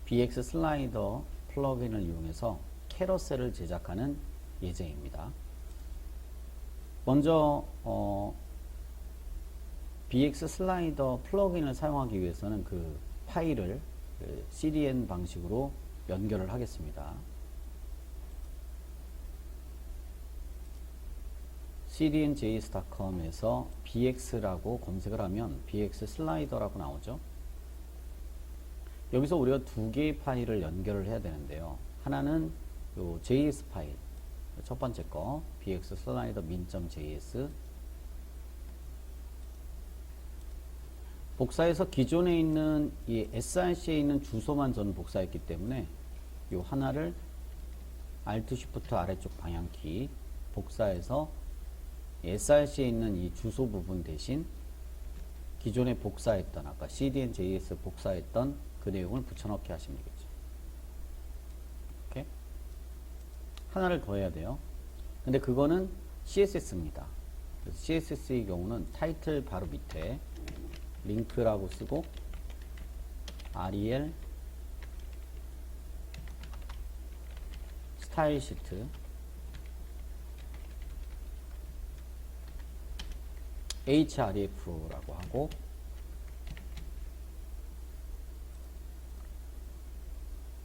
BX 슬라이더 플러그인을 이용해서 캐러셀을 제작하는 예정입니다. 먼저 BX 슬라이더 플러그인을 사용하기 위해서는 그 파일을 CDN 방식으로 연결을 하겠습니다. cdnjs.com에서 bx라고 검색을 하면 bx 슬라이더라고 나오죠. 여기서 우리가 두 개의 파일을 연결을 해야 되는데요. 하나는 요 js 파일, 첫 번째 거 bx 슬라이더 min.js, 복사해서 기존에 있는 이 src에 있는 주소만 저는 복사했기 때문에 요 하나를 Alt Shift 아래쪽 방향키 복사해서 src에 있는 이 주소 부분 대신 기존에 복사했던 아까 cdn.js 복사했던 그 내용을 붙여넣기 하시면 되겠죠. 이렇게 하나를 더 해야 돼요. 근데 그거는 CSS입니다. 그래서 CSS의 경우는 타이틀 바로 밑에 링크라고 쓰고 rel 스타일 시트 href라고 하고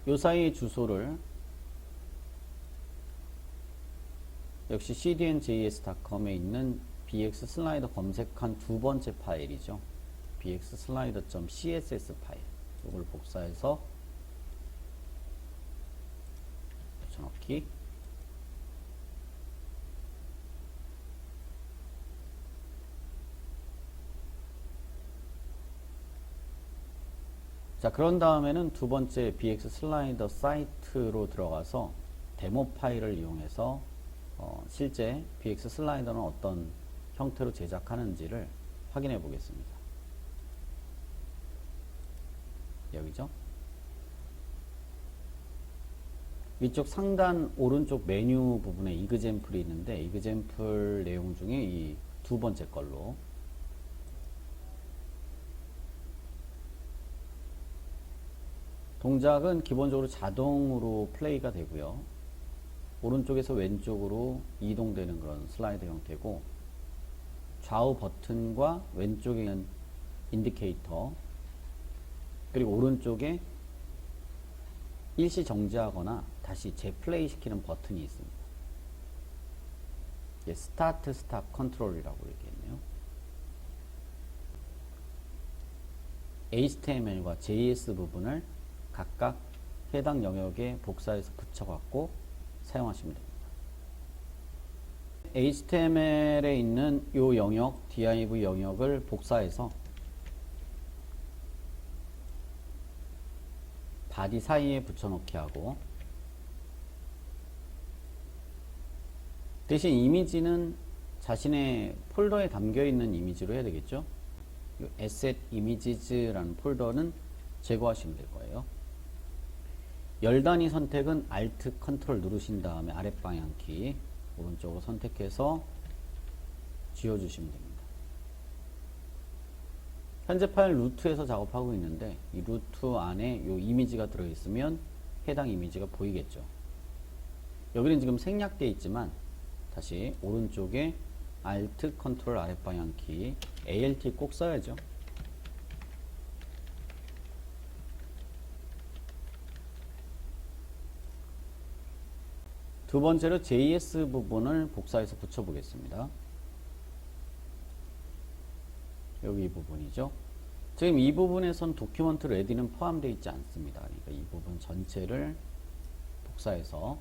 요 사이의 주소를 역시 cdnjs.com에 있는 bx 슬라이더 검색한 두 번째 파일이죠. bx 슬라이더.css 파일 이걸 복사해서 붙여넣기. 자, 그런 다음에는 두 번째 bx 슬라이더 사이트로 들어가서 데모 파일을 이용해서 실제 bx 슬라이더는 어떤 형태로 제작하는지를 확인해 보겠습니다. 여기죠. 위쪽 상단 오른쪽 메뉴 부분에 이그젬플이 있는데 이그젬플 내용 중에 이 두 번째 걸로 동작은 기본적으로 자동으로 플레이가 되고요. 오른쪽에서 왼쪽으로 이동되는 그런 슬라이드 형태고 좌우 버튼과 왼쪽에 있는 인디케이터 그리고 오른쪽에 일시 정지하거나 다시 재플레이 시키는 버튼이 있습니다. 스타트 스탑 컨트롤이라고 얘기했네요. HTML과 JS 부분을 각각 해당 영역에 복사해서 붙여갖고 사용하시면 됩니다. HTML에 있는 이 영역, div 영역을 복사해서 바디 사이에 붙여넣기 하고 대신 이미지는 자신의 폴더에 담겨있는 이미지로 해야 되겠죠. 이 asset images라는 폴더는 제거하시면 될 거예요. 열단위 선택은 Alt Ctrl 누르신 다음에 아랫방향키 오른쪽으로 선택해서 지워주시면 됩니다. 현재 파일 루트에서 작업하고 있는데 이 루트 안에 이 이미지가 들어있으면 해당 이미지가 보이겠죠. 여기는 지금 생략되어 있지만 다시 오른쪽에 Alt Ctrl 아랫방향키 Alt 꼭 써야죠. 두 번째로 JS 부분을 복사해서 붙여보겠습니다. 여기 이 부분이죠. 지금 이 부분에선 도큐먼트 레디는 포함되어 있지 않습니다. 그러니까 이 부분 전체를 복사해서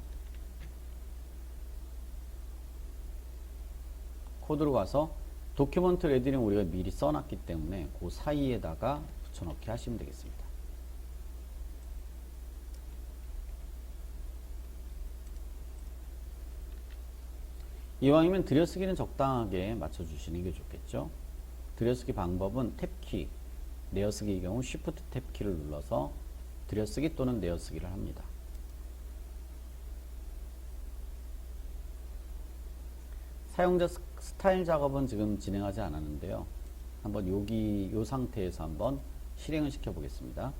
코드로 가서 도큐먼트 레디는 우리가 미리 써놨기 때문에 그 사이에다가 붙여넣기 하시면 되겠습니다. 이왕이면 들여쓰기는 적당하게 맞춰주시는 게 좋겠죠. 들여쓰기 방법은 탭키, 내어쓰기의 경우 Shift 탭키를 눌러서 들여쓰기 또는 내어쓰기를 합니다. 사용자 스타일 작업은 지금 진행하지 않았는데요. 한번 요 상태에서 한번 실행을 시켜 보겠습니다.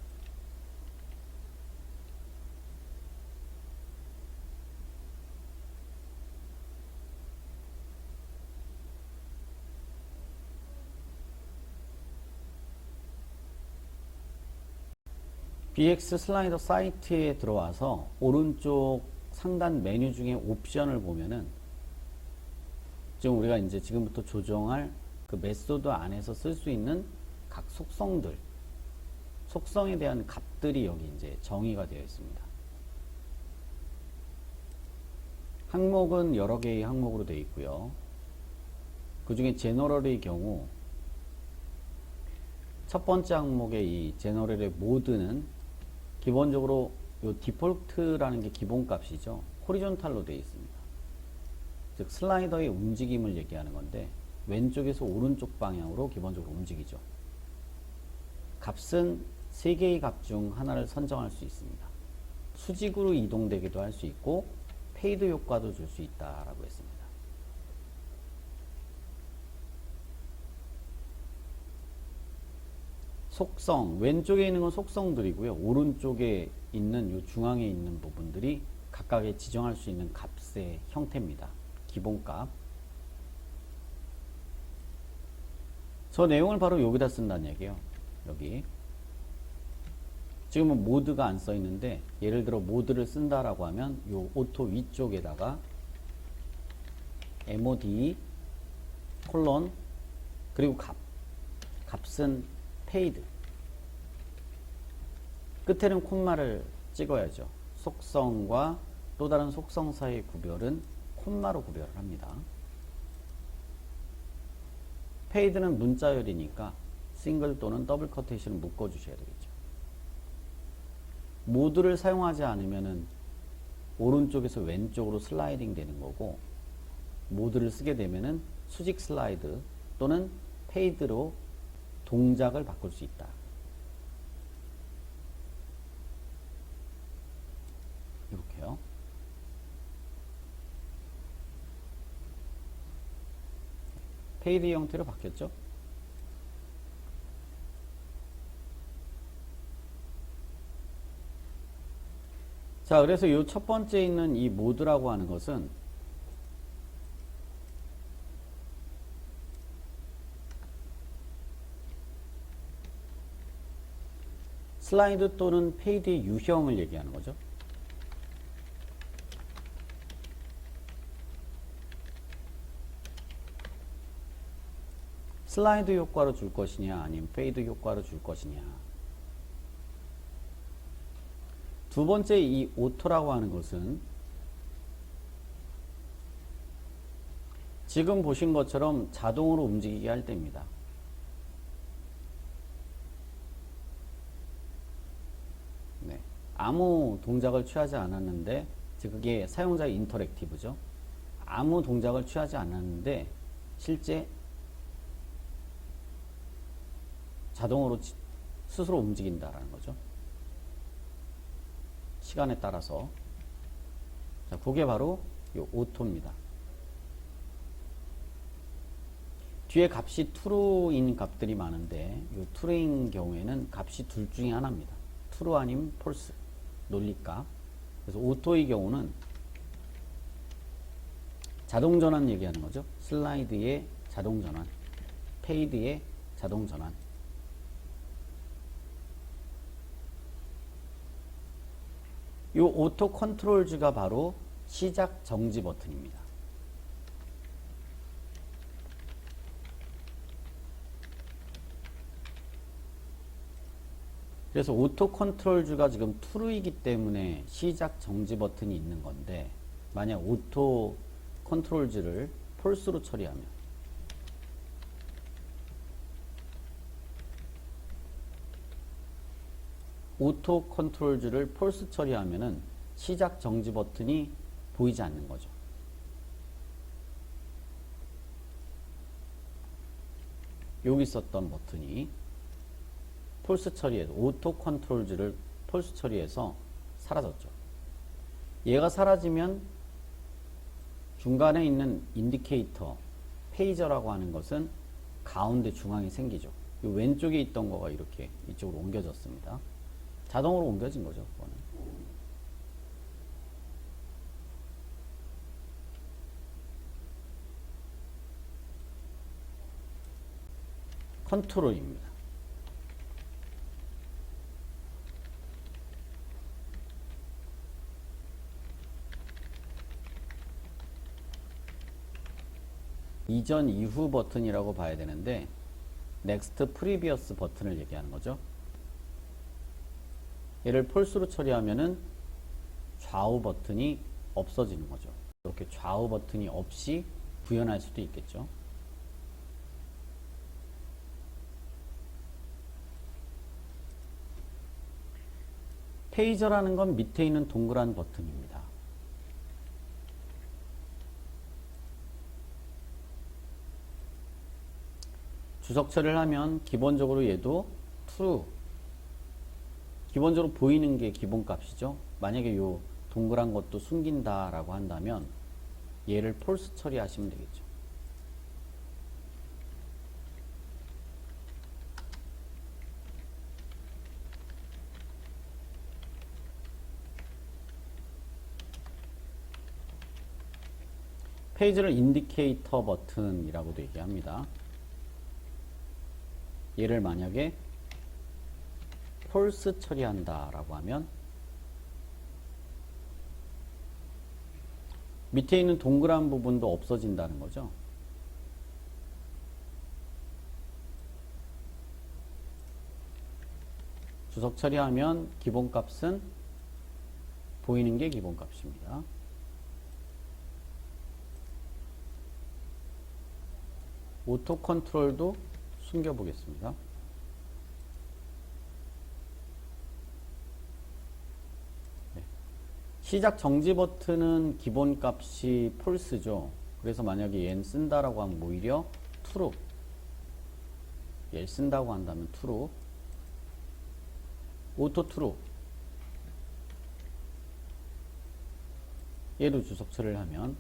BX 슬라이더 사이트에 들어와서 오른쪽 상단 메뉴 중에 옵션을 보면은 지금 우리가 이제 지금부터 조정할 그 메소드 안에서 쓸 수 있는 각 속성들, 속성에 대한 값들이 여기 이제 정의가 되어 있습니다. 항목은 여러 개의 항목으로 되어 있고요. 그 중에 제너럴의 경우 첫 번째 항목의 이 제너럴의 모드는 기본적으로 요 디폴트라는 게 기본값이죠. 호리존탈로 되어 있습니다. 즉 슬라이더의 움직임을 얘기하는 건데 왼쪽에서 오른쪽 방향으로 기본적으로 움직이죠. 값은 3개의 값 중 하나를 선정할 수 있습니다. 수직으로 이동되기도 할 수 있고 페이드 효과도 줄 수 있다라고 했습니다. 속성, 왼쪽에 있는 건 속성들이고요. 오른쪽에 있는 이 중앙에 있는 부분들이 각각의 지정할 수 있는 값의 형태입니다. 기본값. 저 내용을 바로 여기다 쓴다는 얘기예요. 여기. 지금은 모드가 안 써 있는데 예를 들어 모드를 쓴다라고 하면 이 오토 위쪽에다가 mod 콜론 그리고 값은 페이드 끝에는 콤마를 찍어야죠. 속성과 또 다른 속성 사이의 구별은 콤마로 구별을 합니다. 페이드는 문자열이니까 싱글 또는 더블 커테이션을 묶어 주셔야 되겠죠. 모드를 사용하지 않으면은 오른쪽에서 왼쪽으로 슬라이딩 되는 거고, 모드를 쓰게 되면은 수직 슬라이드 또는 페이드로 동작을 바꿀 수 있다. 이렇게요. 페이드 형태로 바뀌었죠. 자, 그래서 이 첫 번째 있는 이 모드라고 하는 것은 슬라이드 또는 페이드의 유형을 얘기하는 거죠. 슬라이드 효과로 줄 것이냐 아니면 페이드 효과로 줄 것이냐. 두 번째 이 오토라고 하는 것은 지금 보신 것처럼 자동으로 움직이게 할 때입니다. 네. 아무 동작을 취하지 않았는데, 즉 그게 사용자의 인터랙티브죠. 아무 동작을 취하지 않았는데 실제 자동으로 스스로 움직인다라는 거죠. 시간에 따라서. 자, 그게 바로 이 오토입니다. 뒤에 값이 true인 값들이 많은데 이 true인 경우에는 값이 둘 중에 하나입니다. true 아니면 false, 논리값. 그래서 오토의 경우는 자동 전환 얘기하는 거죠. 슬라이드의 자동 전환, 페이드의 자동 전환. 이 오토 컨트롤즈가 바로 시작 정지 버튼입니다. 그래서 오토 컨트롤즈가 지금 true이기 때문에 시작 정지 버튼이 있는 건데, 만약 오토 컨트롤즈를 false로 처리하면 오토 컨트롤즈를 false 처리하면은 시작 정지 버튼이 보이지 않는 거죠. 여기 있었던 버튼이 false 처리해서 오토 컨트롤즈를 false 처리해서 사라졌죠. 얘가 사라지면 중간에 있는 인디케이터 페이저라고 하는 것은 가운데 중앙에 생기죠. 이 왼쪽에 있던 거가 이렇게 이쪽으로 옮겨졌습니다. 자동으로 옮겨진 거죠. 그거는. 컨트롤입니다. 이전 이후 버튼이라고 봐야 되는데 next previous 버튼을 얘기하는 거죠. 얘를 폴스로 처리하면은 좌우 버튼이 없어지는 거죠. 이렇게 좌우 버튼이 없이 구현할 수도 있겠죠. 페이저라는 건 밑에 있는 동그란 버튼입니다. 주석 처리를 하면 기본적으로 얘도 true, 기본적으로 보이는 게 기본값이죠. 만약에 요 동그란 것도 숨긴다라고 한다면 얘를 false 처리하시면 되겠죠. 페이지를 인디케이터 버튼이라고도 얘기합니다. 얘를 만약에 false 처리한다 라고 하면 밑에 있는 동그란 부분도 없어진다는 거죠. 주석 처리하면 기본값은 보이는 게 기본값입니다. 오토 컨트롤도 숨겨 보겠습니다. 네. 시작 정지 버튼은 기본값이 false죠. 그래서 만약에 얘는 쓴다라고 하면 오히려 true. 얘를 쓴다고 한다면 true. 오토 true. 얘도 주석 처리를 하면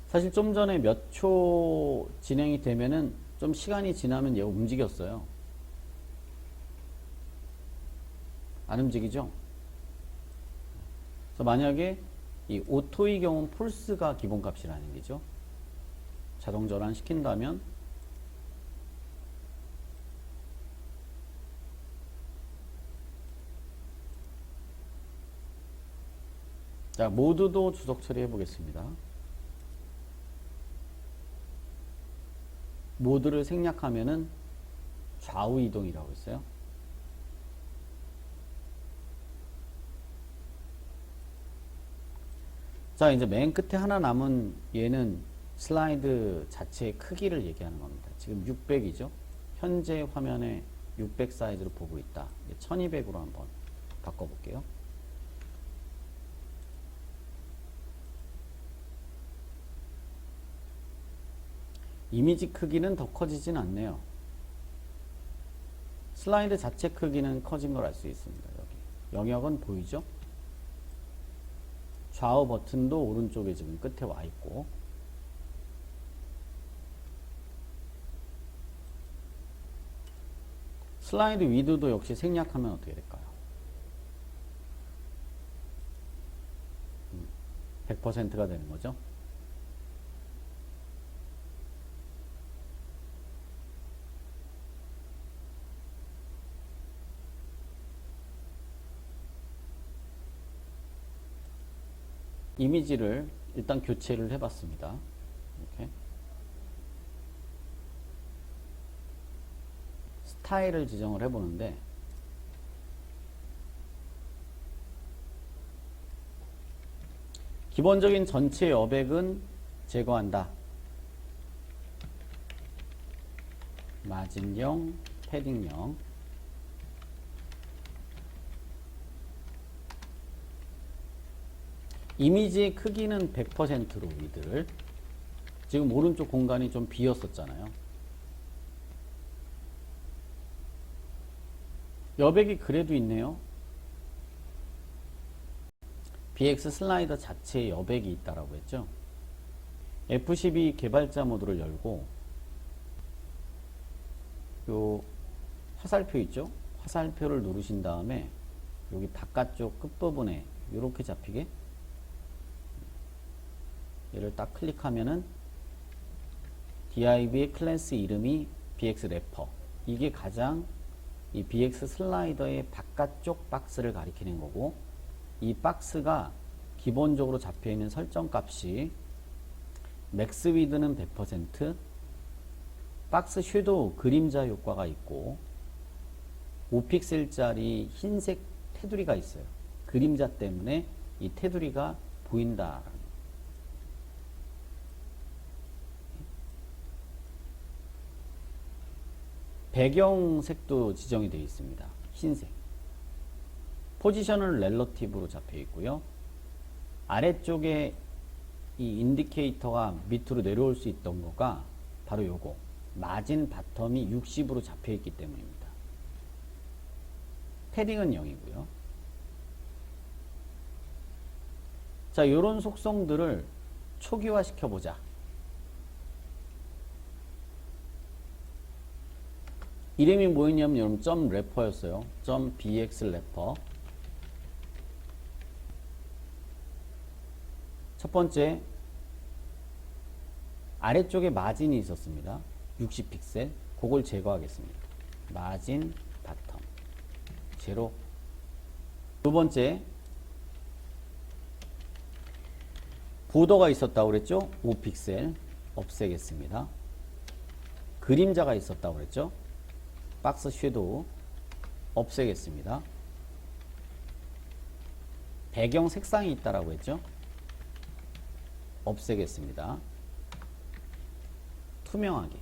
사실 좀 전에 몇 초 진행이 되면은 좀 시간이 지나면 얘가 움직였어요. 안 움직이죠? 그래서 만약에 이 오토의 경우는 폴스가 기본값이라는 얘기죠. 자동 전환 시킨다면 자, 모드도 주석 처리해 보겠습니다. 모드를 생략하면은 좌우 이동이라고 했어요. 자, 이제 맨 끝에 하나 남은 얘는 슬라이드 자체의 크기를 얘기하는 겁니다. 지금 600이죠. 현재 화면에 600 사이즈로 보고 있다. 1200으로 한번 바꿔볼게요. 이미지 크기는 더 커지진 않네요. 슬라이드 자체 크기는 커진 걸 알 수 있습니다. 여기 영역은 보이죠? 좌우 버튼도 오른쪽에 지금 끝에 와 있고, 슬라이드 위드도 역시 생략하면 어떻게 될까요? 100%가 되는 거죠. 이미지를 일단 교체를 해봤습니다. 이렇게 스타일을 지정을 해보는데 기본적인 전체 여백은 제거한다. 마진 0, 패딩 0. 이미지의 크기는 100%로 위드를, 지금 오른쪽 공간이 좀 비었었잖아요. 여백이 그래도 있네요. BX 슬라이더 자체에 여백이 있다라고 했죠. F12 개발자 모드를 열고 요 화살표 있죠. 화살표를 누르신 다음에 여기 바깥쪽 끝부분에 이렇게 잡히게 얘를 딱 클릭하면은 DIV의 클래스 이름이 BX 래퍼, 이게 가장 이 BX 슬라이더의 바깥쪽 박스를 가리키는 거고, 이 박스가 기본적으로 잡혀있는 설정 값이 맥스 위드는 100%, 박스 섀도우 그림자 효과가 있고 5픽셀짜리 흰색 테두리가 있어요. 그림자 때문에 이 테두리가 보인다. 배경색도 지정이 되어 있습니다. 흰색. 포지션은 렐러티브로 잡혀 있고요. 아래쪽에 이 인디케이터가 밑으로 내려올 수 있던 거가 바로 요거 마진 바텀이 60으로 잡혀 있기 때문입니다. 패딩은 0이고요. 자, 요런 속성들을 초기화 시켜보자. 이름이 뭐였냐면 여러분 점 래퍼였어요. 점 bx 래퍼. 첫 번째, 아래쪽에 마진이 있었습니다. 60픽셀. 그걸 제거하겠습니다. 마진 바텀 제로. 두 번째, 보더가 있었다고 그랬죠? 5픽셀 없애겠습니다. 그림자가 있었다고 그랬죠? 박스 섀도우 없애겠습니다. 배경 색상이 있다라고 했죠? 없애겠습니다. 투명하게.